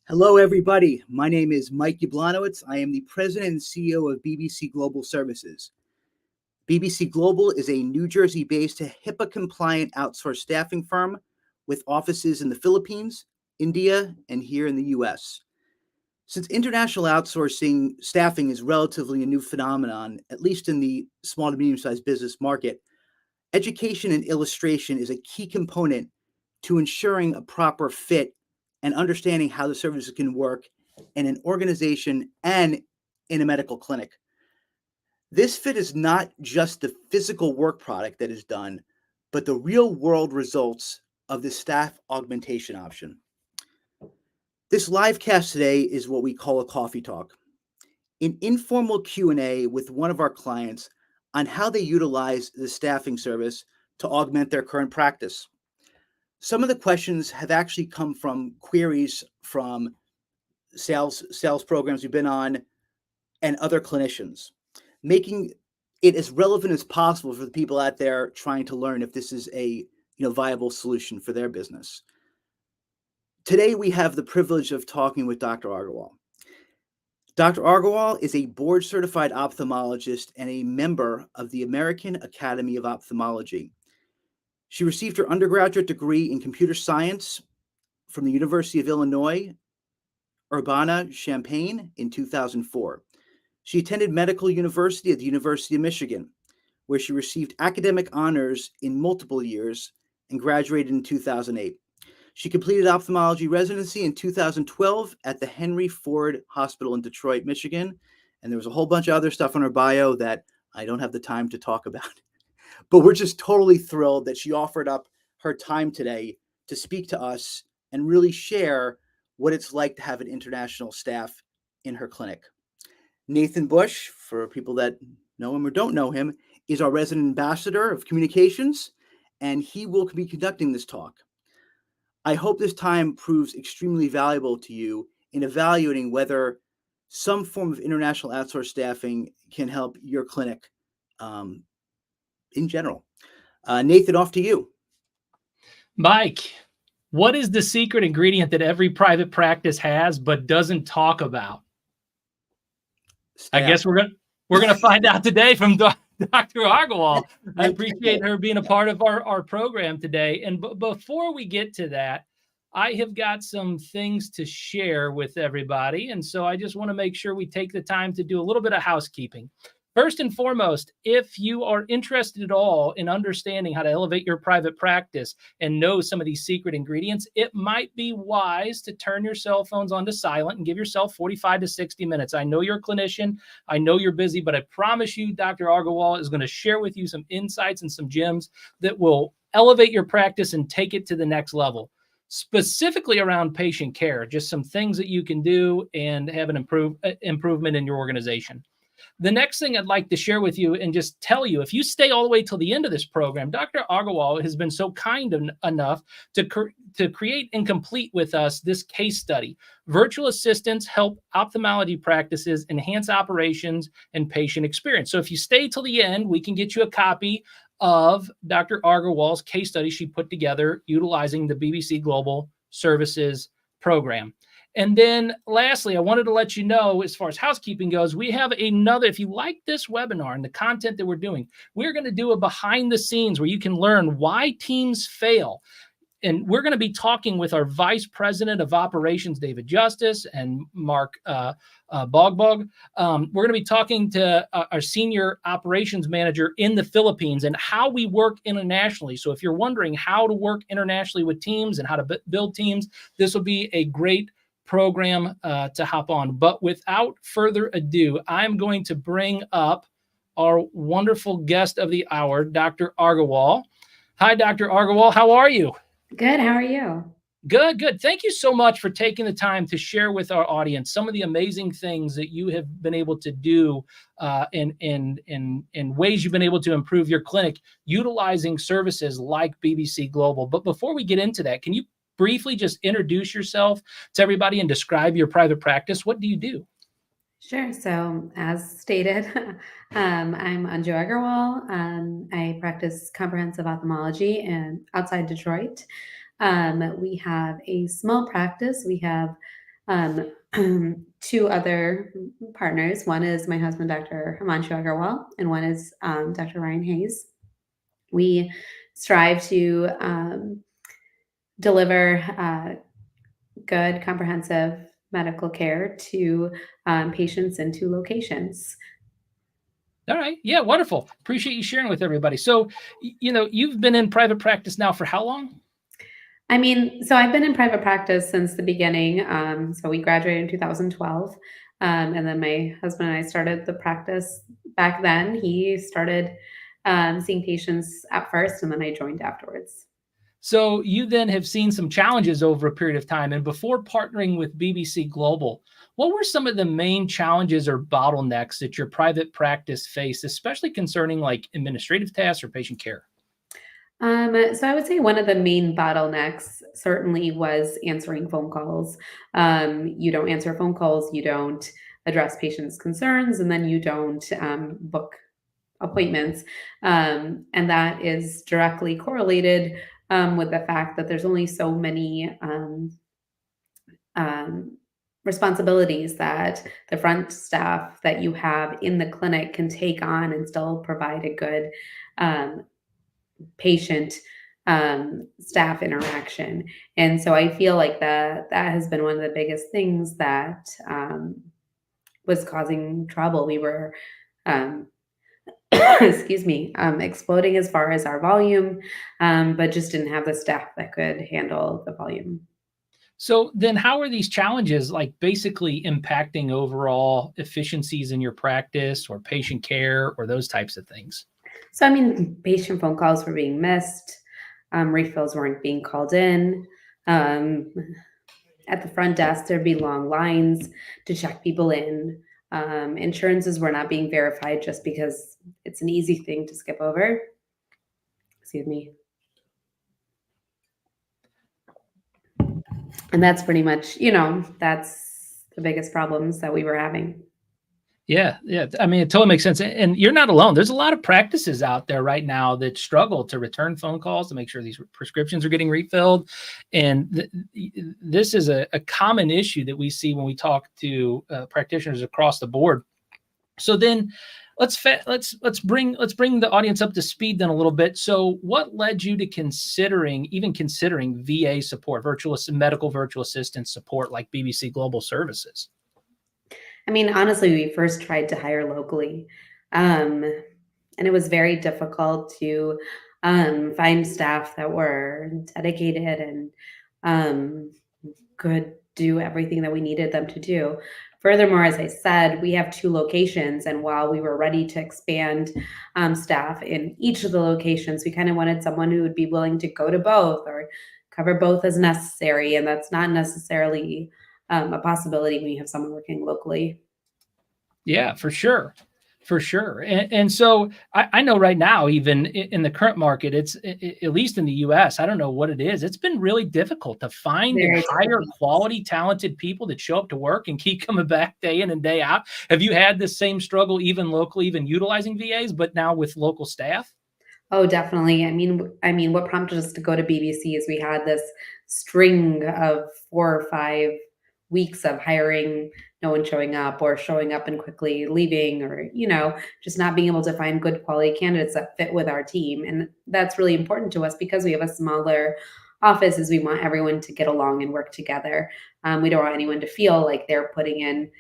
Hello, everybody. My name is Mike Yablanowitz. I am the president and CEO of BBC Global Services. BBC Global is a New Jersey-based HIPAA-compliant outsourced staffing firm with offices in the Philippines, India, and here in the U.S. Since international outsourcing staffing is relatively a new phenomenon, at least in the small to medium-sized business market, education and illustration is a key component to ensuring a proper fit and understanding how the services can work in an organization and in a medical clinic. This fit is not just the physical work product that is done, but the real world results of the staff augmentation option. This live cast today is what we call a coffee talk, an informal Q&A with one of our clients on how they utilize the staffing service to augment their current practice. Some of the questions have actually come from queries from sales programs we've been on and other clinicians, making it as relevant as possible for the people out there trying to learn if this is a viable solution for their business. Today, we have the privilege of talking with Dr. Aggarwal. Dr. Aggarwal is a board-certified ophthalmologist and a member of the American Academy of Ophthalmology. She received her undergraduate degree in computer science from the University of Illinois, Urbana-Champaign in 2004. She attended medical university at the University of Michigan, where she received academic honors in multiple years and graduated in 2008. She completed ophthalmology residency in 2012 at the Henry Ford Hospital in Detroit, Michigan. And there was a whole bunch of other stuff on her bio that I don't have the time to talk about. But we're just totally thrilled that she offered up her time today to speak to us and really share what it's like to have an international staff in her clinic. Nathan Bush, for people that know him or don't know him, is our resident ambassador of communications, and he will be conducting this talk. I hope this time proves extremely valuable to you in evaluating whether some form of international outsourced staffing can help your clinic in general. Nathan, off to you. Mike, what is the secret ingredient that every private practice has but doesn't talk about? Staff. I guess we're gonna find out today from Dr. Aggarwal. I appreciate her being a part of our program today. And before we get to that, I have got some things to share with everybody. And so I just want to make sure we take the time to do a little bit of housekeeping. First and foremost, if you are interested at all in understanding how to elevate your private practice and know some of these secret ingredients, it might be wise to turn your cell phones onto silent and give yourself 45 to 60 minutes. I know you're a clinician. I know you're busy, but I promise you, Dr. Aggarwal is going to share with you some insights and some gems that will elevate your practice and take it to the next level. Specifically around patient care, just some things that you can do and have an improvement in your organization. The next thing I'd like to share with you and just tell you, if you stay all the way till the end of this program, Dr. Aggarwal has been so kind enough to create and complete with us this case study. Virtual assistants help ophthalmology practices enhance operations and patient experience. So if you stay till the end, we can get you a copy of Dr. Aggarwal's case study she put together utilizing the BBC Global Services program. And then lastly, I wanted to let you know, as far as housekeeping goes, we have another, if you like this webinar and the content that we're doing, we're going to do a behind the scenes where you can learn why teams fail. And we're going to be talking with our Vice President of Operations, David Justice, and Mark Bogbog. We're going to be talking to our Senior Operations Manager in the Philippines and how we work internationally. So if you're wondering how to work internationally with teams and how to build teams, this will be a great program to hop on. But without further ado, I'm going to bring up our wonderful guest of the hour, Dr. Aggarwal. Hi, Dr. Aggarwal. How are you? Good. How are you? Good, good. Thank you so much for taking the time to share with our audience some of the amazing things that you have been able to do in ways you've been able to improve your clinic utilizing services like BBC Global. But before we get into that, can you briefly just introduce yourself to everybody and describe your private practice? What do you do? Sure. So as stated, I'm Anju Aggarwal. I practice comprehensive ophthalmology outside Detroit. We have a small practice. We have um, two other partners. One is my husband, Dr. Aggarwal, and one is Dr. Ryan Hayes. We strive to deliver good, comprehensive medical care to patients in two locations. All right. Yeah, wonderful. Appreciate you sharing with everybody. So, you've been in private practice now for how long? I mean, so I've been in private practice since the beginning. So we graduated in 2012. And then my husband and I started the practice back then. He started seeing patients at first, and then I joined afterwards. So you then have seen some challenges over a period of time. And before partnering with BBC Global, what were some of the main challenges or bottlenecks that your private practice faced, especially concerning like administrative tasks or patient care? So I would say one of the main bottlenecks certainly was answering phone calls. You don't answer phone calls, you don't address patients' concerns, and then you don't book appointments. And that is directly correlated with the fact that there's only so many um, responsibilities that the front staff that you have in the clinic can take on and still provide a good um, patient staff interaction. And so I feel like that has been one of the biggest things that was causing trouble. We were um, excuse me, exploding as far as our volume, but just didn't have the staff that could handle the volume. So then how are these challenges like basically impacting overall efficiencies in your practice or patient care or those types of things? So, I mean, patient phone calls were being missed, refills weren't being called in. Um, at the front desk, there'd be long lines to check people in. Insurances were not being verified just because it's an easy thing to skip over. Excuse me. And that's pretty much, that's the biggest problems that we were having. Yeah, yeah. I mean, it totally makes sense. And you're not alone. There's a lot of practices out there right now that struggle to return phone calls to make sure these prescriptions are getting refilled. And this is a common issue that we see when we talk to practitioners across the board. So then let's bring the audience up to speed then a little bit. So what led you to considering VA support, medical virtual assistant support like BBC Global Services? I mean, honestly, we first tried to hire locally, and it was very difficult to find staff that were dedicated and um, could do everything that we needed them to do. Furthermore, as I said, we have two locations, and while we were ready to expand staff in each of the locations, we kind of wanted someone who would be willing to go to both or cover both as necessary, and that's not necessarily a possibility when you have someone working locally. Yeah, for sure. For sure. And so I know right now, even in the current market, it's at least in the US, I don't know what it is. It's been really difficult to find and Very hire difficult. quality, talented people that show up to work and keep coming back day in and day out. Have you had the same struggle even locally, even utilizing VAs, but now with local staff? Oh, definitely. I mean, what prompted us to go to BBC is we had this string of 4 or 5 weeks of hiring, no one showing up or showing up and quickly leaving or, just not being able to find good quality candidates that fit with our team. And that's really important to us because we have a smaller office is we want everyone to get along and work together. We don't want anyone to feel like they're putting in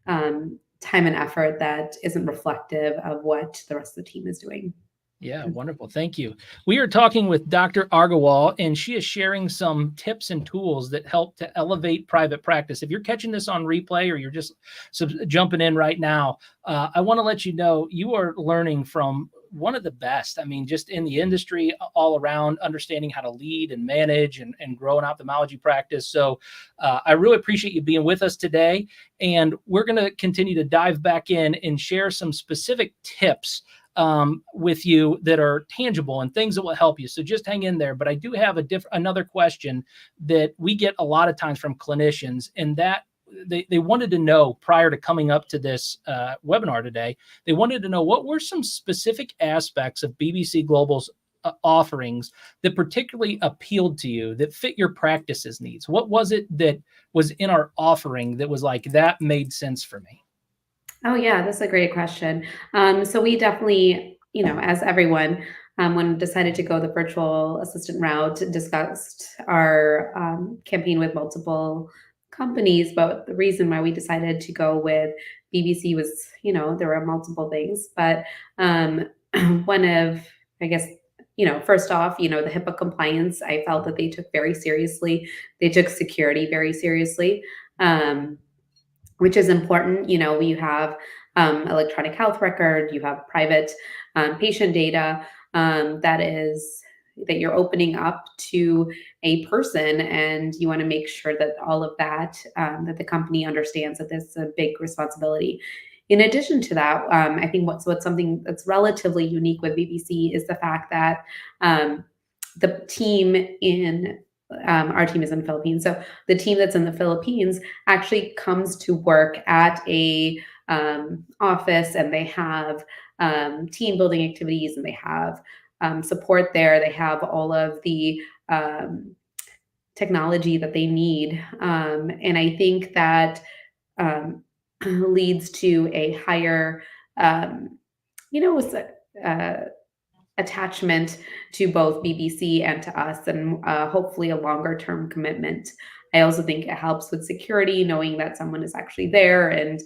time and effort that isn't reflective of what the rest of the team is doing. Yeah, wonderful. Thank you. We are talking with Dr. Aggarwal, and she is sharing some tips and tools that help to elevate private practice. If you're catching this on replay or you're just jumping in right now, I want to let you know you are learning from one of the best. I mean, just in the industry all around, understanding how to lead and manage and grow an ophthalmology practice. So I really appreciate you being with us today. And we're going to continue to dive back in and share some specific tips with you that are tangible and things that will help you. So just hang in there. But I do have another question that we get a lot of times from clinicians, and that they wanted to know prior to coming up to this webinar today, they wanted to know what were some specific aspects of BBC Global's offerings that particularly appealed to you, that fit your practice's needs? What was it that was in our offering that was like, that made sense for me? Oh yeah, that's a great question. So we definitely, as everyone, when decided to go the virtual assistant route, discussed our campaign with multiple companies. But the reason why we decided to go with BBC was, there were multiple things, but one of, I guess, first off, the HIPAA compliance, I felt that they took very seriously. They took security very seriously. Which is important. You have electronic health record, you have private patient data that you're opening up to a person, and you want to make sure that all of that that the company understands that this is a big responsibility. In addition to that, I think what's something that's relatively unique with BBC is the fact that the team in our team is in the Philippines. So the team that's in the Philippines actually comes to work at a office, and they have team building activities, and they have support there. They have all of the technology that they need. And I think that leads to a higher, you know, attachment to both BBC and to us, and hopefully a longer term commitment. I also think it helps with security, knowing that someone is actually there, and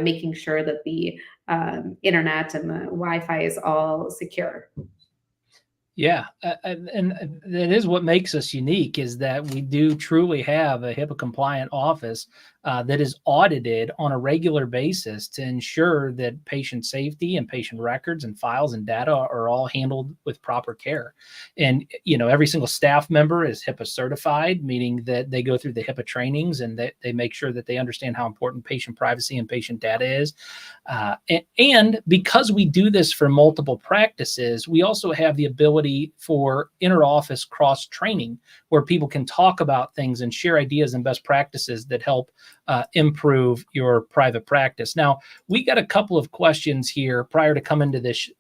making sure that the internet and the Wi-Fi is all secure. Yeah, and that is what makes us unique, is that we do truly have a HIPAA compliant office that is audited on a regular basis to ensure that patient safety and patient records and files and data are all handled with proper care. And, every single staff member is HIPAA certified, meaning that they go through the HIPAA trainings, and that they make sure that they understand how important patient privacy and patient data is. And because we do this for multiple practices, we also have the ability for inter-office cross-training, where people can talk about things and share ideas and best practices that help improve your private practice. Now, we got a couple of questions here prior to coming to this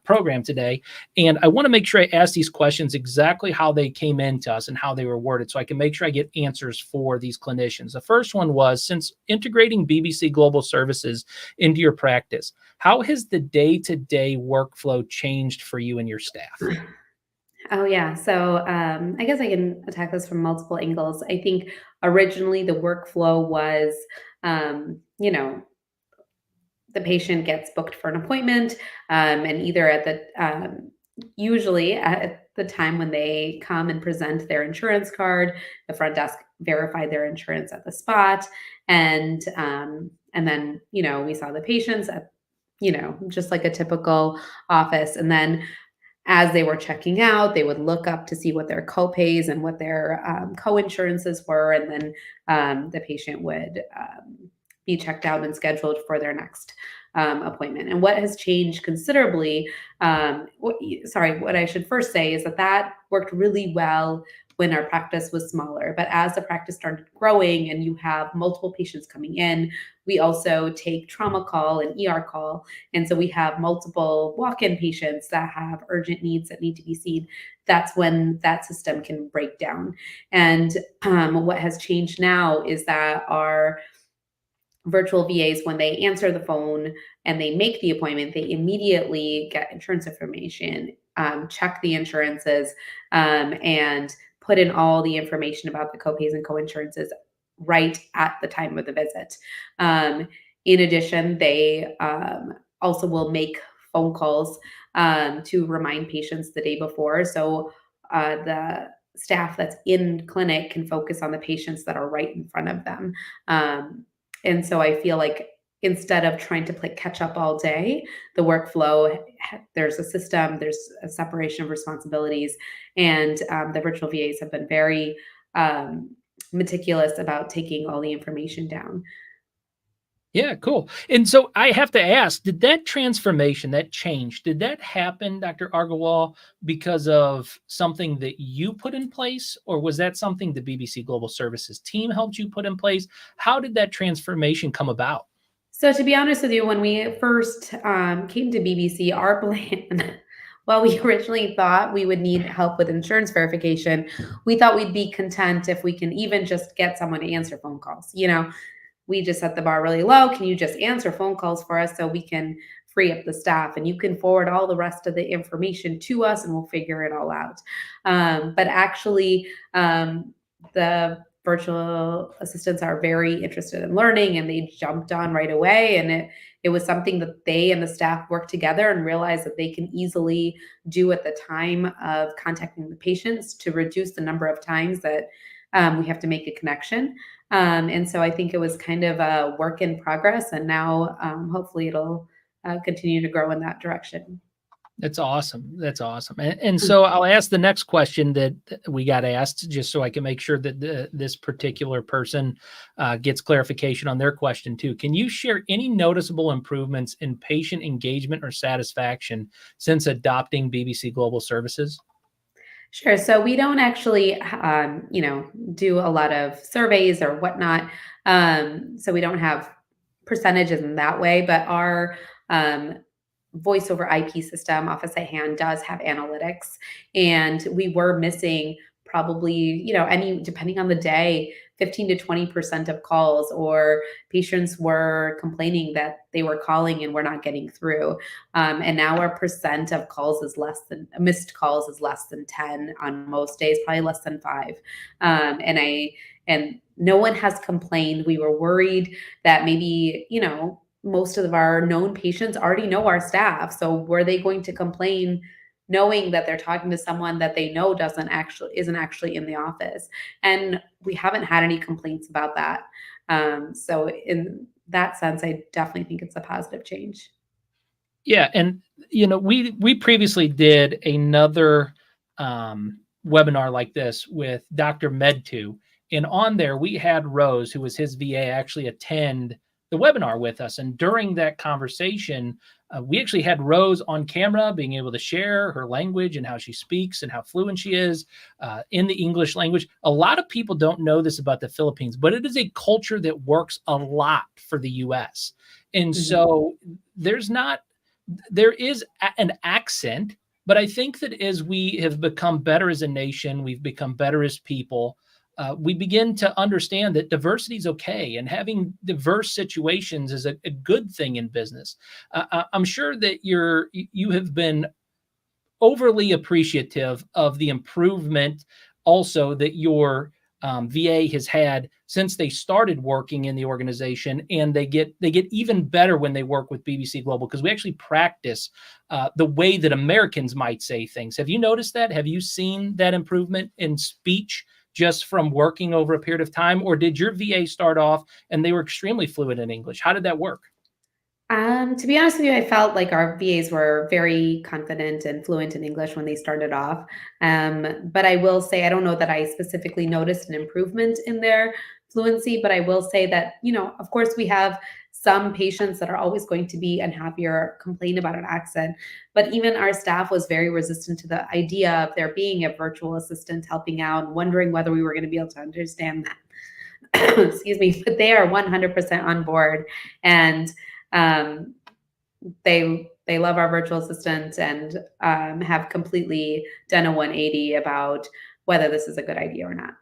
program today, and I want to make sure I ask these questions exactly how they came into us and how they were worded, so I can make sure I get answers for these clinicians. The first one was, since integrating BBC Global Services into your practice, how has the day-to-day workflow changed for you and your staff? Oh yeah. So I guess I can attack this from multiple angles. I think originally the workflow was, the patient gets booked for an appointment, and either at the usually at the time when they come and present their insurance card, the front desk verified their insurance at the spot, and then we saw the patients at just like a typical office, and then as they were checking out, they would look up to see what their co-pays and what their co-insurances were, and then the patient would be checked out and scheduled for their next appointment. And what has changed considerably, what I should first say is that worked really well when our practice was smaller. But as the practice started growing and you have multiple patients coming in, we also take trauma call and ER call. And so we have multiple walk-in patients that have urgent needs that need to be seen. That's when that system can break down. And what has changed now is that our virtual VAs, when they answer the phone and they make the appointment, they immediately get insurance information, check the insurances, and put in all the information about the co-pays and co-insurances right at the time of the visit. In addition, they also will make phone calls to remind patients the day before. So the staff that's in clinic can focus on the patients that are right in front of them. And so I feel like instead of trying to play catch up all day, the workflow, there's a system, there's a separation of responsibilities, and the virtual VAs have been very meticulous about taking all the information down. Yeah, cool. And so I have to ask, did that transformation, that change, did that happen, Dr. Aggarwal, because of something that you put in place, or was that something the BBC Global Services team helped you put in place? How did that transformation come about? So to be honest with you, when we first came to BBC, our plan while we originally thought we would need help with insurance verification, we thought we'd be content if we can even just get someone to answer phone calls. We just set the bar really low. Can you just answer phone calls for us so we can free up the staff, and you can forward all the rest of the information to us and we'll figure it all out. But actually, the virtual assistants are very interested in learning, and they jumped on right away. And it was something that they and the staff worked together and realized that they can easily do at the time of contacting the patients to reduce the number of times that we have to make a connection. And so I think it was kind of a work in progress, and now hopefully it'll continue to grow in that direction. That's awesome. That's awesome. And so I'll ask the next question that we got asked, just so I can make sure that this particular person gets clarification on their question too. Can you share any noticeable improvements in patient engagement or satisfaction since adopting BBC Global Services? Sure. So we don't actually, do a lot of surveys or whatnot. So we don't have percentages in that way, but our voice over IP system, Office at Hand, does have analytics, and we were missing probably, depending on the day, 15 to 20% of calls, or patients were complaining that they were calling and we're not getting through. And now our percent of calls is missed calls is less than 10 on most days, probably less than 5. And no one has complained. We were worried that maybe, most of our known patients already know our staff. So were they going to complain knowing that they're talking to someone that they know isn't actually in the office? And we haven't had any complaints about that. So in that sense, I definitely think it's a positive change. Yeah. And, we previously did another webinar like this with Dr. Med2. And on there, we had Rose, who was his VA, actually attend the webinar with us. And during that conversation, we actually had Rose on camera being able to share her language and how she speaks and how fluent she is in the English language. A lot of people don't know this about the Philippines, but it is a culture that works a lot for the US. And so there is an accent, but I think that as we have become better as a nation, we've become better as people, we begin to understand that diversity is okay, and having diverse situations is a good thing in business. I'm sure that you have been overly appreciative of the improvement also that your VA has had since they started working in the organization, and they get even better when they work with BBC Global, because we actually practice the way that Americans might say things. Have you noticed that? Have you seen that improvement in speech just from working over a period of time? Or did your VA start off and they were extremely fluent in English? How did that work? To be honest with you, I felt like our VAs were very confident and fluent in English when they started off. But I will say, I don't know that I specifically noticed an improvement in their fluency, but I will say that, of course, we have some patients that are always going to be unhappy or complain about an accent. But even our staff was very resistant to the idea of there being a virtual assistant helping out, wondering whether we were going to be able to understand that. Excuse me, but they are 100% on board. And they love our virtual assistant, and have completely done a 180 about whether this is a good idea or not.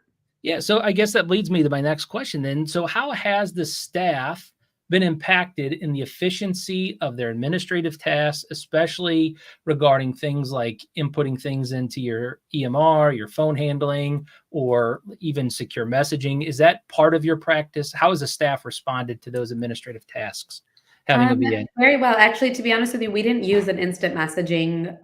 Yeah, so I guess that leads me to my next question then. So how has the staff been impacted in the efficiency of their administrative tasks, especially regarding things like inputting things into your EMR, your phone handling, or even secure messaging? Is that part of your practice? How has the staff responded to those administrative tasks, having a VA? Very well. Actually, to be honest with you, we didn't use an instant messaging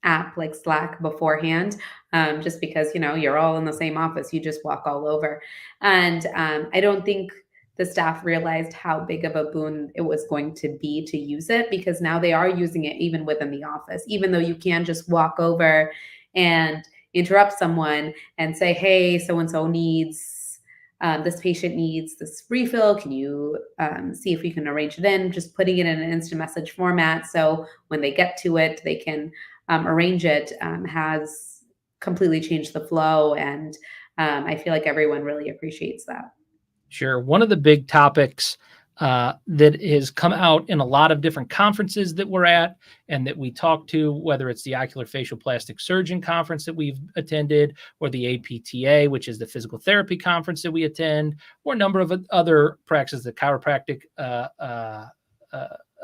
app like Slack beforehand, just because, you're all in the same office. You just walk all over. And I don't think the staff realized how big of a boon it was going to be to use it, because now they are using it even within the office, even though you can just walk over and interrupt someone and say, hey, so-and-so needs, this patient needs this refill. Can you see if we can arrange it in? Just putting it in an instant message format, so when they get to it, they can arrange it, has completely changed the flow. And I feel like everyone really appreciates that. Sure. One of the big topics that has come out in a lot of different conferences that we're at and that we talk to, whether it's the Ocular Facial Plastic Surgeon Conference that we've attended, or the APTA, which is the physical therapy conference that we attend, or a number of other practices, the chiropractic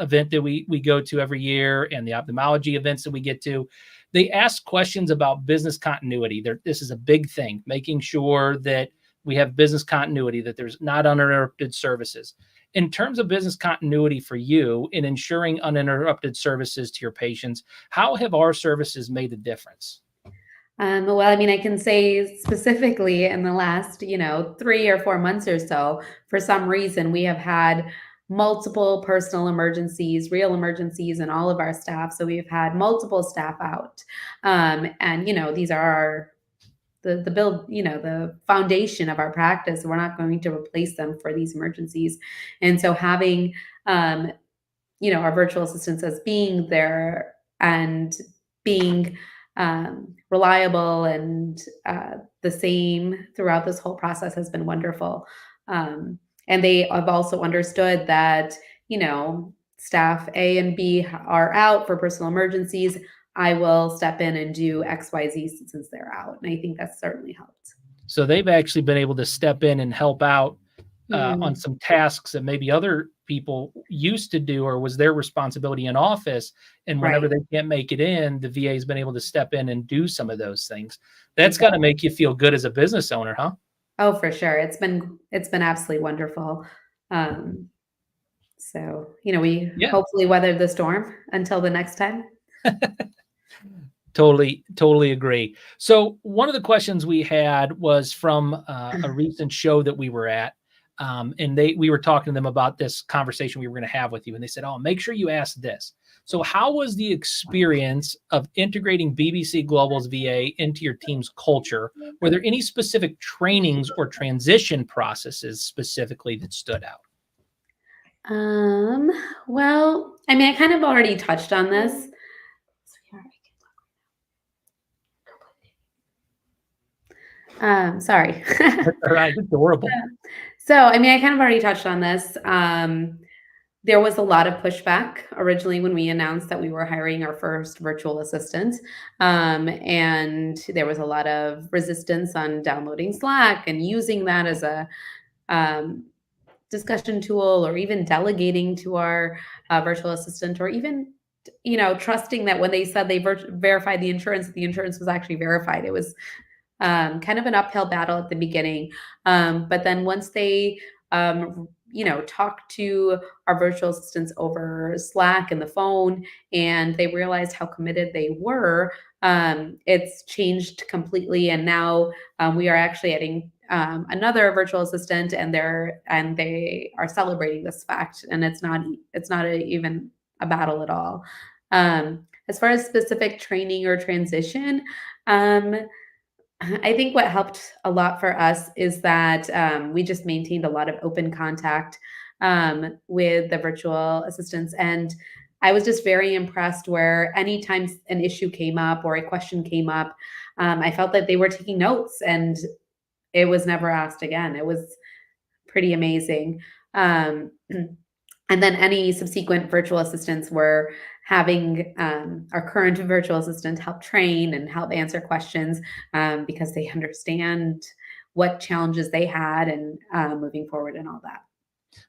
event that we go to every year, and the ophthalmology events that we get to. They ask questions about business continuity. This is a big thing, making sure that we have business continuity, that there's not uninterrupted services. In terms of business continuity for you in ensuring uninterrupted services to your patients, how have our services made a difference? Well, I mean, I can say specifically in the last, 3 or 4 months or so, for some reason, we have had multiple personal emergencies, real emergencies, and all of our staff. So we've had multiple staff out. And, these are the build, the foundation of our practice. We're not going to replace them for these emergencies. And so having, our virtual assistants as being there and being reliable and the same throughout this whole process has been wonderful. And they have also understood that, staff A and B are out for personal emergencies. I will step in and do X, Y, Z since they're out. And I think that's certainly helped. So they've actually been able to step in and help out on some tasks that maybe other people used to do, or was their responsibility in office. And whenever they can't make it in, the VA has been able to step in and do some of those things. That's got to make you feel good as a business owner, huh? Oh, for sure. It's been absolutely wonderful. So, we hopefully weather the storm until the next time. Totally agree. So one of the questions we had was from a recent show that we were at. And we were talking to them about this conversation we were going to have with you. And they said, oh, make sure you ask this. So how was the experience of integrating BBC Global's VA into your team's culture? Were there any specific trainings or transition processes specifically that stood out? Well, I mean, I kind of already touched on this. Sorry. All right, adorable. So, I mean, I kind of already touched on this. There was a lot of pushback originally when we announced that we were hiring our first virtual assistant. And there was a lot of resistance on downloading Slack and using that as a discussion tool, or even delegating to our virtual assistant, or even, trusting that when they said they verified the insurance was actually verified. It was kind of an uphill battle at the beginning. But then once they, talked to our virtual assistants over Slack and the phone, and they realized how committed they were, it's changed completely. And now we are actually adding another virtual assistant, and they are celebrating this fact. And it's not even a battle at all. As far as specific training or transition, I think what helped a lot for us is that we just maintained a lot of open contact with the virtual assistants. And I was just very impressed where anytime an issue came up or a question came up, I felt that they were taking notes and it was never asked again. It was pretty amazing. And then any subsequent virtual assistants were having our current virtual assistant help train and help answer questions because they understand what challenges they had and moving forward and all that.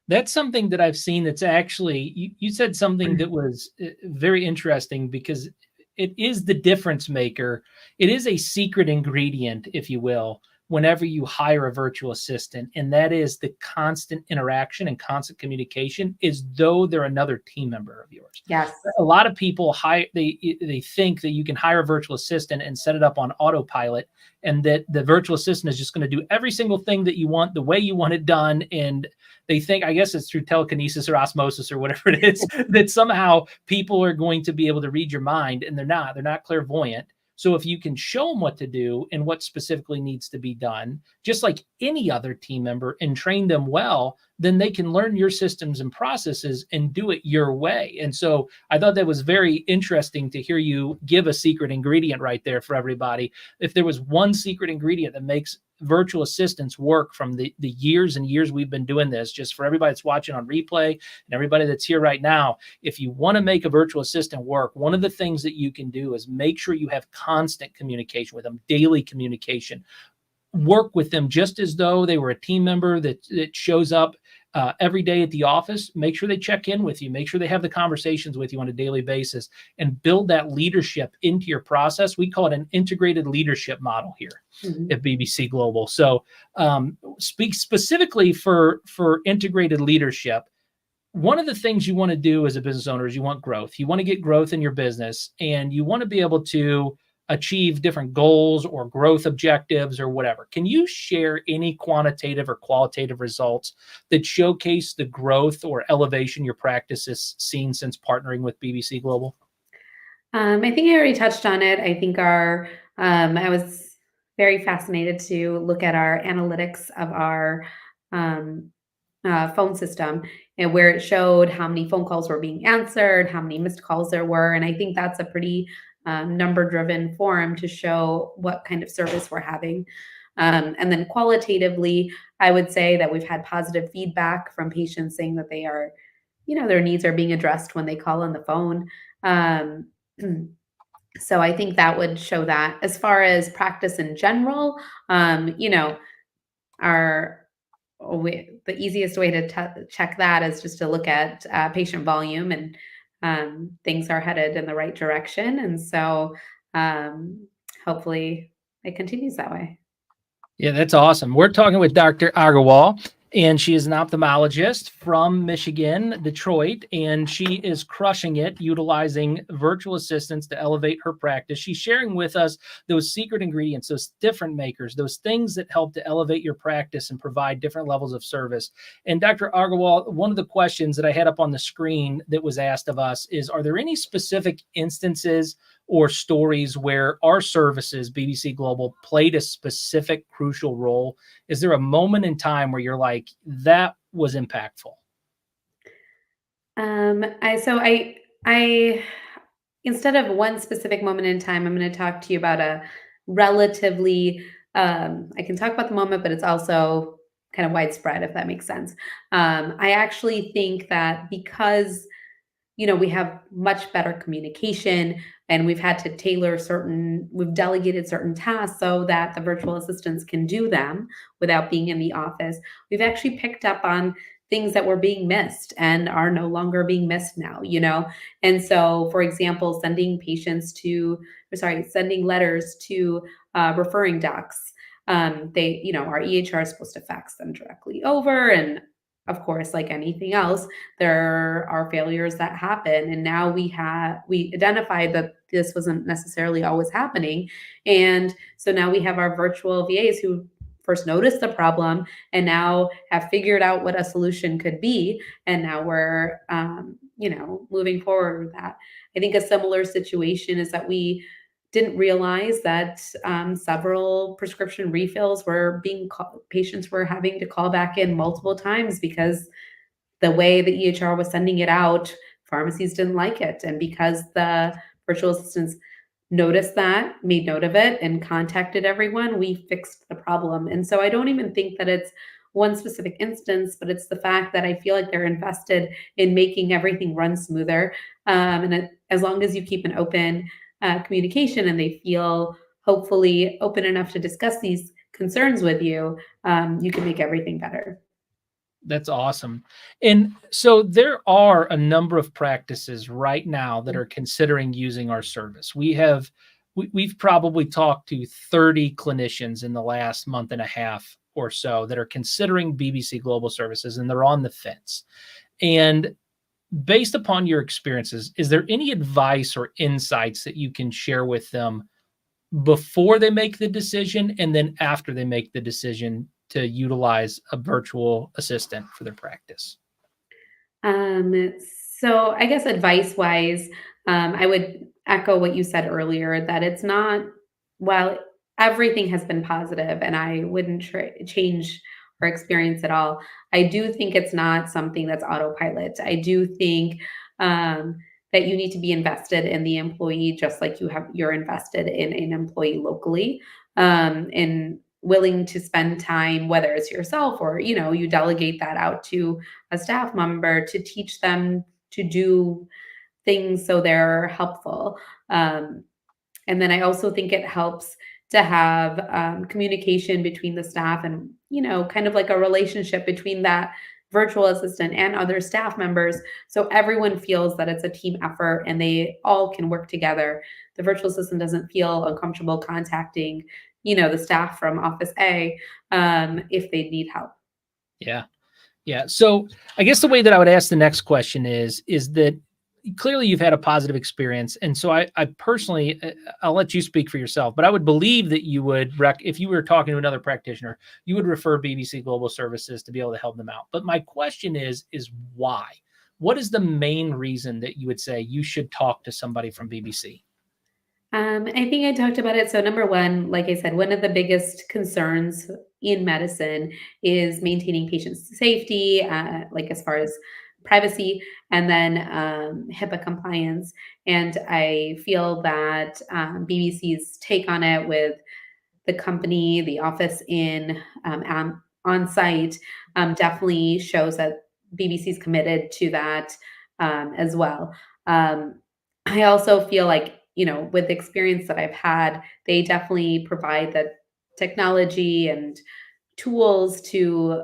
That's something that I've seen that's actually, you said something that was very interesting, because it is the difference maker. It is a secret ingredient, if you will, whenever you hire a virtual assistant, and that is the constant interaction and constant communication, as though they're another team member of yours. Yes. A lot of people they think that you can hire a virtual assistant and set it up on autopilot, and that the virtual assistant is just going to do every single thing that you want the way you want it done. And they think, I guess it's through telekinesis or osmosis or whatever it is, that somehow people are going to be able to read your mind, and they're not clairvoyant. So if you can show them what to do and what specifically needs to be done, just like any other team member, and train them well, then they can learn your systems and processes and do it your way. And so I thought that was very interesting to hear you give a secret ingredient right there for everybody. If there was one secret ingredient that makes virtual assistants work from the years and years we've been doing this, just for everybody that's watching on replay and everybody that's here right now, if you want to make a virtual assistant work, one of the things that you can do is make sure you have constant communication with them, daily communication. Work with them just as though they were a team member that shows up every day at the office. Make sure they check in with you. Make sure they have the conversations with you on a daily basis, and build that leadership into your process. We call it an integrated leadership model here at BBC Global. So speak specifically for integrated leadership. One of the things you want to do as a business owner is you want growth. You want to get growth in your business, and you want to be able to achieve different goals or growth objectives or whatever. Can you share any quantitative or qualitative results that showcase the growth or elevation your practice has seen since partnering with BBC Global? I think I already touched on it. I think I was very fascinated to look at our analytics of our phone system, and where it showed how many phone calls were being answered, how many missed calls there were. And I think that's a pretty number-driven forum to show what kind of service we're having. And then qualitatively, I would say that we've had positive feedback from patients saying that they are, their needs are being addressed when they call on the phone. So I think that would show that. As far as practice in general, the easiest way to check that is just to look at patient volume, and things are headed in the right direction. And so hopefully it continues that way. Yeah, that's awesome. We're talking with Dr. Aggarwal, and she is an ophthalmologist from Michigan, Detroit, and she is crushing it utilizing virtual assistants to elevate her practice. She's sharing with us those secret ingredients, those different makers, those things that help to elevate your practice and provide different levels of service. And Dr. Aggarwal, one of the questions that I had up on the screen that was asked of us is, are there any specific instances or stories where our services, BBC Global, played a specific crucial role? Is there a moment in time where you're like, that was impactful? I instead of one specific moment in time, I'm going to talk to you about a relatively, I can talk about the moment, but it's also kind of widespread, if that makes sense. I actually think that because we have much better communication, and we've had to we've delegated certain tasks so that the virtual assistants can do them without being in the office. We've actually picked up on things that were being missed and are no longer being missed now, And so, for example, sending letters to referring docs. Our EHR is supposed to fax them directly over, and of course, like anything else, there are failures that happen. And now we identified that this wasn't necessarily always happening. And so now we have our virtual VAs who first noticed the problem and now have figured out what a solution could be. And now we're, moving forward with that. I think a similar situation is that we didn't realize that several prescription refills patients were having to call back in multiple times because the way the EHR was sending it out, pharmacies didn't like it. And because the virtual assistants noticed that, made note of it, and contacted everyone, we fixed the problem. And so I don't even think that it's one specific instance, but it's the fact that I feel like they're invested in making everything run smoother. As long as you keep an open communication, and they feel hopefully open enough to discuss these concerns with you, you can make everything better. That's awesome. And so there are a number of practices right now that are considering using our service. We've probably talked to 30 clinicians in the last month and a half or so that are considering BBC Global Services, and they're on the fence. And based upon your experiences, is there any advice or insights that you can share with them before they make the decision and then after they make the decision to utilize a virtual assistant for their practice? So I guess advice-wise, I would echo what you said earlier, that it's not, while everything has been positive, and I wouldn't change or experience at all. I do think it's not something that's autopilot. I do think that you need to be invested in the employee, just like you're invested in an employee locally, and willing to spend time, whether it's yourself or you delegate that out to a staff member to teach them to do things so they're helpful. Um, and then I also think it helps to have communication between the staff and, kind of like a relationship between that virtual assistant and other staff members. So everyone feels that it's a team effort and they all can work together. The virtual assistant doesn't feel uncomfortable contacting, the staff from office A if they need help. Yeah. Yeah. So I guess the way that I would ask the next question is that clearly you've had a positive experience. And so I personally, I'll let you speak for yourself, but I would believe that you would, if you were talking to another practitioner, you would refer BBC Global Services to be able to help them out. But my question is why? What is the main reason that you would say you should talk to somebody from BBC? I think I talked about it. So number one, like I said, one of the biggest concerns in medicine is maintaining patient safety, like as far as privacy, and then HIPAA compliance. And I feel that BBC's take on it with the company, the office in on site, definitely shows that BBC's committed to that as well. I also feel like, with the experience that I've had, they definitely provide the technology and tools to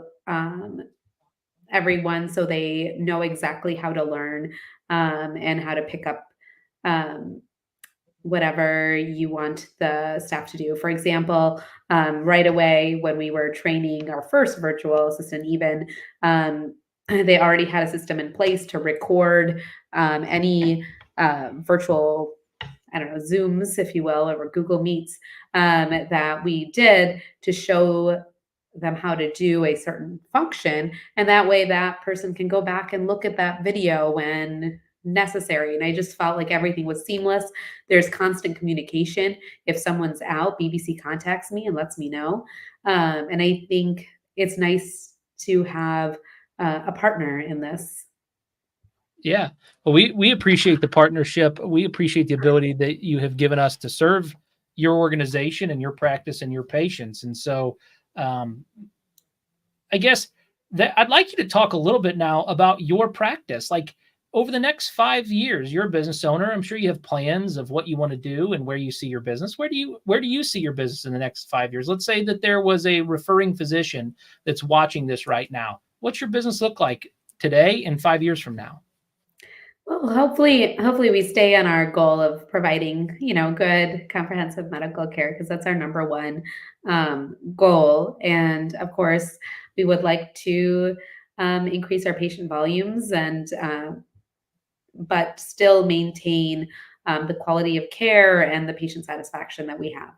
everyone so they know exactly how to learn and how to pick up um, whatever you want the staff to do. For example, right away when we were training our first virtual assistant, even they already had a system in place to record any virtual, I don't know, Zooms, if you will, or Google Meets that we did to show them how to do a certain function. And that way that person can go back and look at that video when necessary. And I just felt like everything was seamless. There's constant communication. If someone's out, BBC contacts me and lets me know. And I think it's nice to have a partner in this. Yeah. Well, we appreciate the partnership. We appreciate the ability that you have given us to serve your organization and your practice and your patients. And so I guess that I'd like you to talk a little bit now about your practice. Like over the next 5 years, you're a business owner. I'm sure you have plans of what you want to do and where you see your business. Where do you see your business in the next 5 years? Let's say that there was a referring physician that's watching this right now. What's your business look like today and 5 years from now? Well, hopefully we stay on our goal of providing, good comprehensive medical care because that's our number one goal. And of course, we would like to increase our patient volumes and but still maintain the quality of care and the patient satisfaction that we have.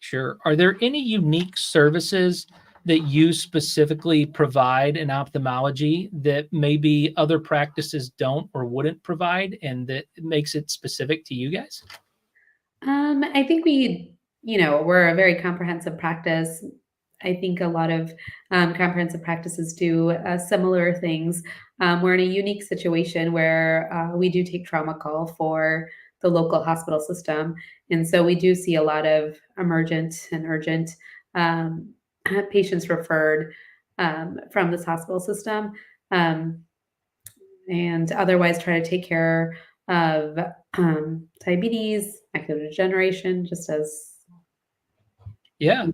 Sure. Are there any unique services that you specifically provide in ophthalmology that maybe other practices don't or wouldn't provide and that makes it specific to you guys? I think we're a very comprehensive practice. I think a lot of comprehensive practices do similar things. We're in a unique situation where we do take trauma call for the local hospital system. And so we do see a lot of emergent and urgent um, patients referred from this hospital system um, and otherwise try to take care of diabetes, macular degeneration, just as. Yeah.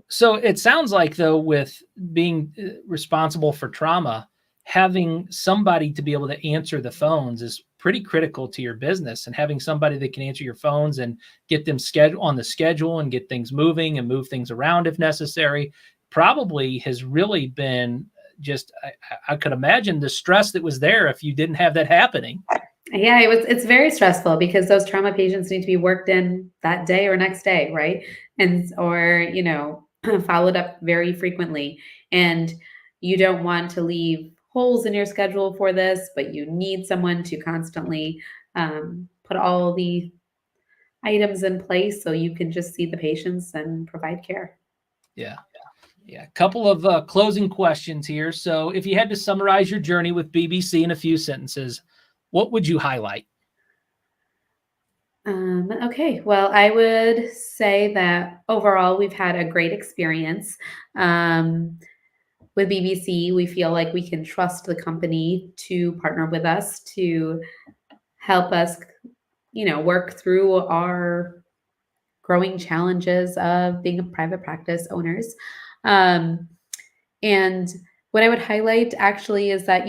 So it sounds like though, with being responsible for trauma, having somebody to be able to answer the phones is pretty critical to your business, and having somebody that can answer your phones and get them on the schedule and get things moving and move things around if necessary probably has really been just, I could imagine the stress that was there if you didn't have that happening. Yeah, it's very stressful because those trauma patients need to be worked in that day or next day, right? And or, followed up very frequently. And you don't want to leave holes in your schedule for this, but you need someone to constantly put all the items in place so you can just see the patients and provide care. Yeah. Yeah, a couple of closing questions here. So, if you had to summarize your journey with BBC in a few sentences, what would you highlight? Okay, well, I would say that overall we've had a great experience. With BBC, we feel like we can trust the company to partner with us to help us, work through our growing challenges of being a private practice owners. Um, and what I would highlight actually is that,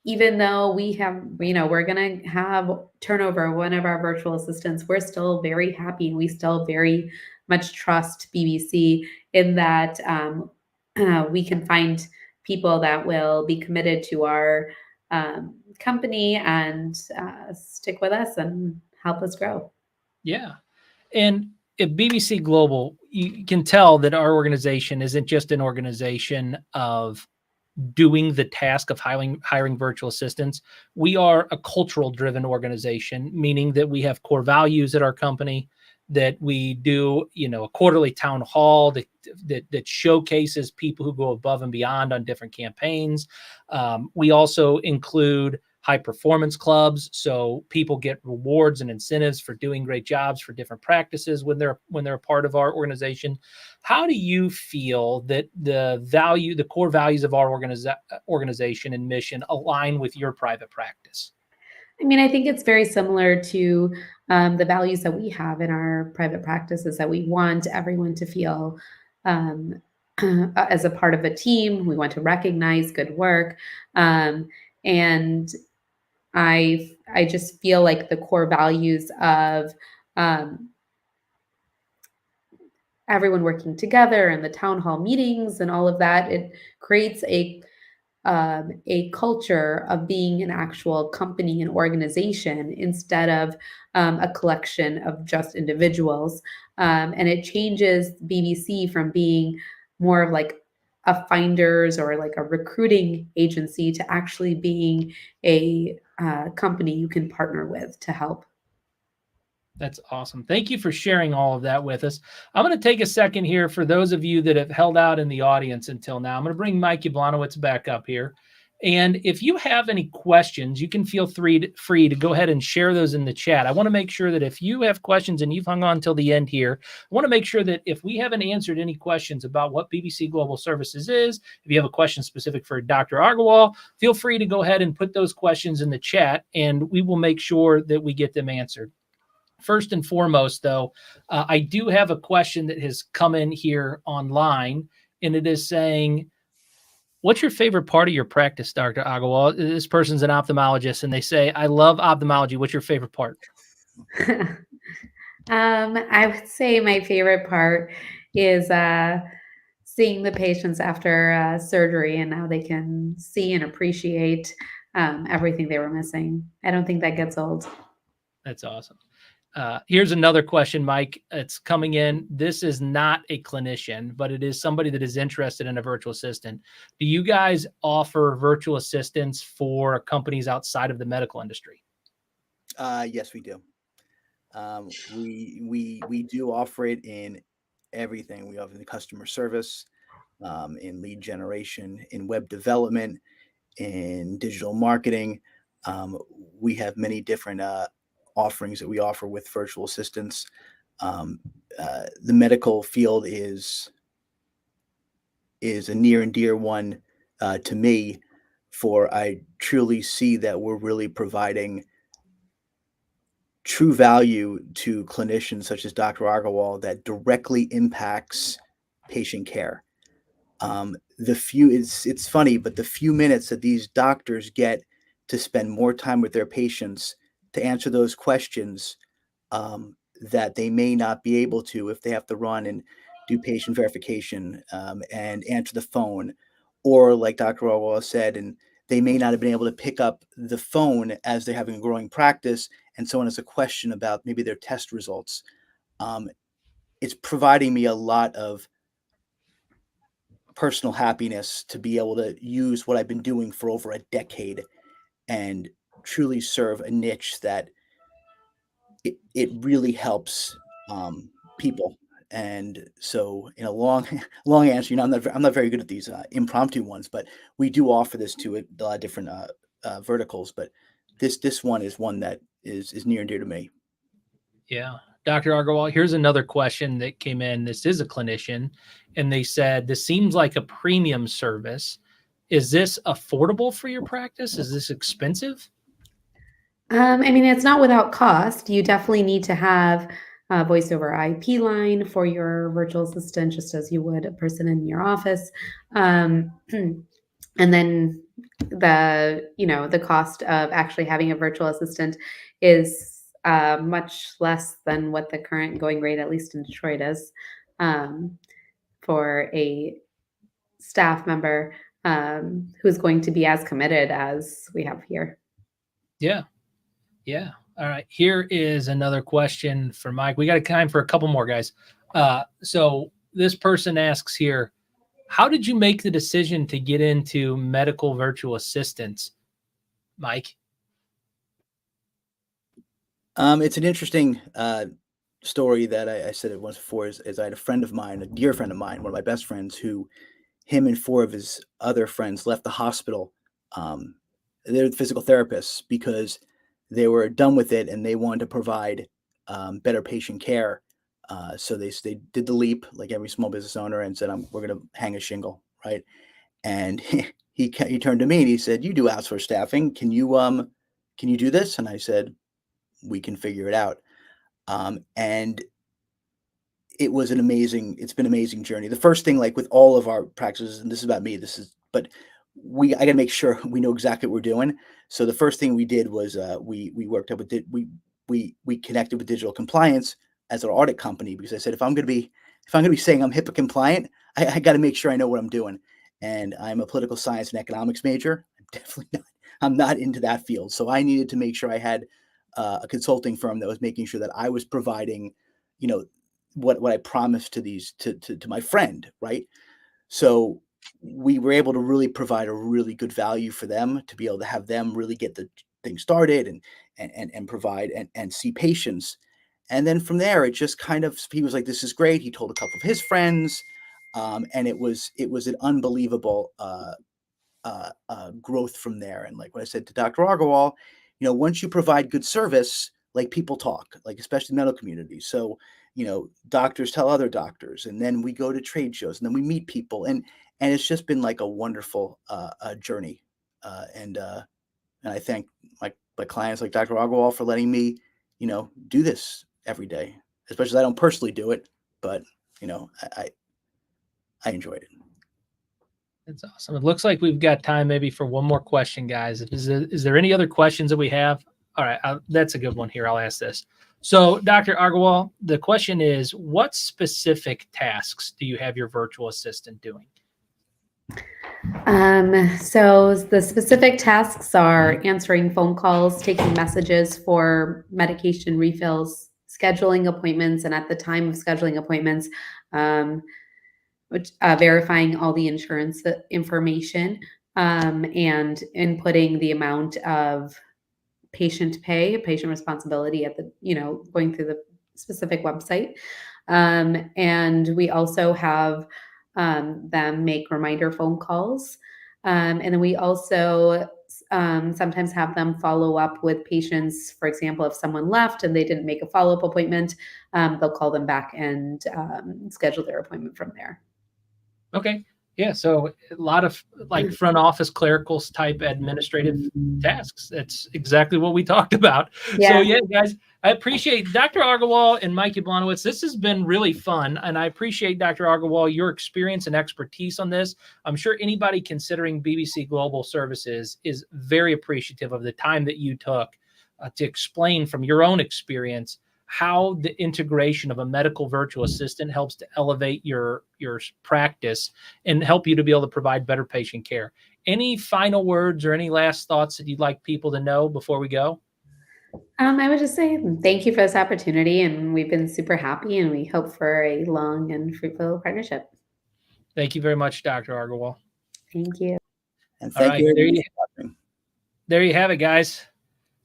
even though we're going to have turnover one of our virtual assistants, we're still very happy and we still very much trust BBC in that we can find people that will be committed to our company and stick with us and help us grow. Yeah. And at BBC Global, you can tell that our organization isn't just an organization of doing the task of hiring virtual assistants. We are a cultural driven organization, meaning that we have core values at our company, that we do, a quarterly town hall that showcases people who go above and beyond on different campaigns. We also include high performance clubs, so people get rewards and incentives for doing great jobs for different practices when they're a part of our organization. How do you feel that the core values of our organization and mission align with your private practice? I mean, I think it's very similar to the values that we have in our private practices that we want everyone to feel um, as a part of a team. We want to recognize good work. And I just feel like the core values of um, everyone working together and the town hall meetings and all of that, it creates a culture of being an actual company and organization instead of a collection of just individuals. And it changes BBC from being more of like a finders or like a recruiting agency to actually being a company you can partner with to help. That's awesome. Thank you for sharing all of that with us. I'm going to take a second here for those of you that have held out in the audience until now. I'm going to bring Mike Yablonowitz back up here. And if you have any questions, you can feel free to go ahead and share those in the chat. I want to make sure that if you have questions and you've hung on till the end here, I want to make sure that if we haven't answered any questions about what BBC Global Services is, if you have a question specific for Dr. Aggarwal, feel free to go ahead and put those questions in the chat, and we will make sure that we get them answered. First and foremost, though, I do have a question that has come in here online, and it is saying, what's your favorite part of your practice, Dr. Aggarwal? This person's an ophthalmologist, and they say, I love ophthalmology. What's your favorite part? I would say my favorite part is seeing the patients after surgery and how they can see and appreciate everything they were missing. I don't think that gets old. That's awesome. Here's another question, Mike. It's coming in. This is not a clinician, but it is somebody that is interested in a virtual assistant. Do you guys offer virtual assistants for companies outside of the medical industry? Yes, we do. We do offer it in everything. We offer the customer service, in lead generation, in web development, in digital marketing. Um, we have many different offerings that we offer with virtual assistants. The medical field is a near and dear one to me, for I truly see that we're really providing true value to clinicians such as Dr. Agarwal that directly impacts patient care. It's funny, but the few minutes that these doctors get to spend more time with their patients to answer those questions, that they may not be able to if they have to run and do patient verification, and answer the phone, or like Dr. Orwell said, and they may not have been able to pick up the phone as they're having a growing practice, and someone has a question about maybe their test results. Um, it's providing me a lot of personal happiness to be able to use what I've been doing for over a decade and truly serve a niche that it really helps people. And so, in a long, long answer, I'm not very good at these impromptu ones, but we do offer this to a lot of different verticals. But this one is one that is near and dear to me. Yeah. Dr. Aggarwal, here's another question that came in. This is a clinician, and they said, this seems like a premium service. Is this affordable for your practice? Is this expensive? I mean, it's not without cost. You definitely need to have a voice over IP line for your virtual assistant, just as you would a person in your office. And then the cost of actually having a virtual assistant is much less than what the current going rate, at least in Detroit, is for a staff member who's going to be as committed as we have here. Yeah. Yeah. All right. Here is another question for Mike. We got time for a couple more, guys. So this person asks here, how did you make the decision to get into medical virtual assistants, Mike? It's an interesting story that I said it once before. Is I had a friend of mine, a dear friend of mine, one of my best friends, who him and four of his other friends left the hospital. They're physical therapists because they were done with it and they wanted to provide better patient care. So they did the leap, like every small business owner, and said, "We're going to hang a shingle, right?" And he turned to me and he said, "You do outsource staffing. Can you do this?" And I said, "We can figure it out." And it's been an amazing journey. The first thing, like with all of our practices, and this is about me, but I got to make sure we know exactly what we're doing. So the first thing we did was we worked up with we connected with digital compliance as an audit company, because I said, if I'm going to be saying I'm HIPAA compliant, I got to make sure I know what I'm doing. And I'm a political science and economics major. I'm not into that field. So I needed to make sure I had a consulting firm that was making sure that I was providing, what I promised to my friend, right? So we were able to really provide a really good value for them, to be able to have them really get the thing started and provide and see patients. And then from there, it just kind of, he was like, "This is great." He told a couple of his friends, and it was an unbelievable growth from there. And like what I said to Dr. Aggarwal, once you provide good service, like, people talk, like, especially medical community. So, doctors tell other doctors, and then we go to trade shows, and then we meet people, and it's just been like a wonderful journey. And I thank my clients like Dr. Aggarwal for letting me, do this every day. Especially, I don't personally do it, but I enjoyed it. That's awesome. It looks like we've got time maybe for one more question, guys. Is there any other questions that we have? All right, that's a good one here. I'll ask this. So, Dr. Aggarwal, the question is, what specific tasks do you have your virtual assistant doing? So the specific tasks are answering phone calls, taking messages for medication refills, scheduling appointments, and at the time of scheduling appointments, verifying all the insurance information, and inputting the amount of patient responsibility at the, going through the specific website. And we also have them make reminder phone calls. And then we also sometimes have them follow up with patients. For example, if someone left and they didn't make a follow-up appointment, they'll call them back and schedule their appointment from there. Okay. Yeah. So a lot of like front office clerical type administrative tasks. That's exactly what we talked about. Yeah. So yeah, guys, I appreciate Dr. Aggarwal and Mike Jablonowitz. This has been really fun. And I appreciate, Dr. Aggarwal, your experience and expertise on this. I'm sure anybody considering BBC Global Services is very appreciative of the time that you took to explain from your own experience how the integration of a medical virtual assistant helps to elevate your practice and help you to be able to provide better patient care. Any final words or any last thoughts that you'd like people to know before we go? I would just say thank you for this opportunity, and we've been super happy, and we hope for a long and fruitful partnership. Thank you very much, Dr. Thank you. And thank you. There you have it, guys.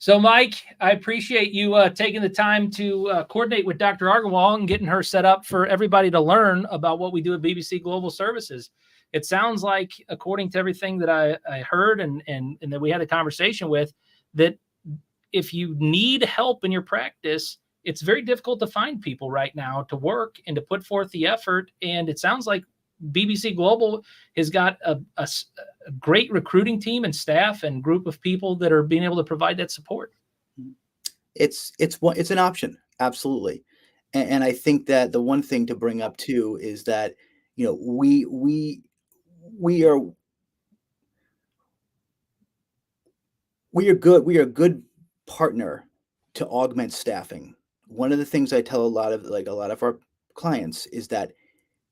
So, Mike, I appreciate you taking the time to coordinate with Dr. Aggarwal and getting her set up for everybody to learn about what we do at BBC Global Services. It sounds like, according to everything that I heard and that we had a conversation with, that if you need help in your practice, it's very difficult to find people right now to work and to put forth the effort. And it sounds like BBC Global has got a great recruiting team and staff and group of people that are being able to provide that support. It's an option, absolutely. And I think that the one thing to bring up too is that, you know, we are a good partner to augment staffing. One of the things I tell a lot of our clients is that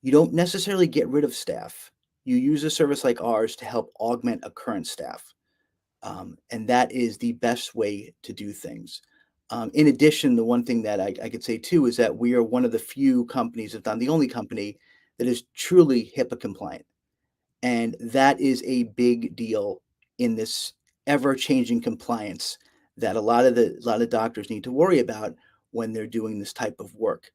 you don't necessarily get rid of staff. You use a service like ours to help augment a current staff. And that is the best way to do things. In addition, the one thing that I could say too is that we are one of the few companies, if not the only company, that is truly HIPAA compliant. And that is a big deal in this ever-changing compliance that a lot of doctors need to worry about when they're doing this type of work.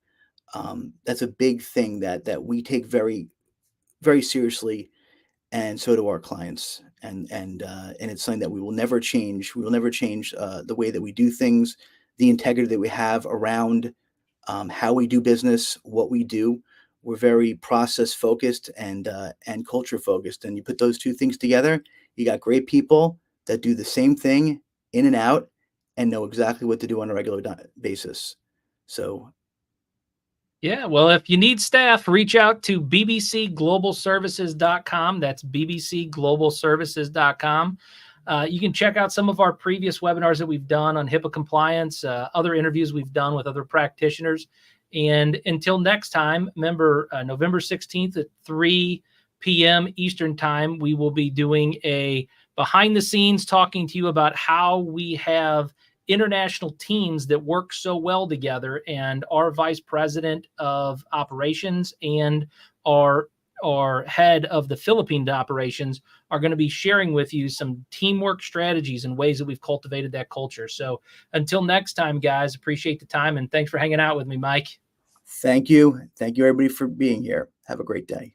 That's a big thing that we take very, very seriously, and so do our clients. And it's something that we will never change. We will never change the way that we do things, the integrity that we have around how we do business, what we do. We're very process focused and culture focused. And you put those two things together, you got great people that do the same thing in and out and know exactly what to do on a regular basis. So yeah, well, if you need staff, reach out to bbcglobalservices.com. That's bbcglobalservices.com. You can check out some of our previous webinars that we've done on HIPAA compliance, other interviews we've done with other practitioners. And until next time, remember, November 16th at 3 p.m. Eastern time, we will be doing a behind the scenes talking to you about how we have international teams that work so well together, and our vice president of operations and our head of the Philippine operations are going to be sharing with you some teamwork strategies and ways that we've cultivated that culture. So until next time, guys, appreciate the time and thanks for hanging out with me, Mike. thank you everybody for being here. Have a great day.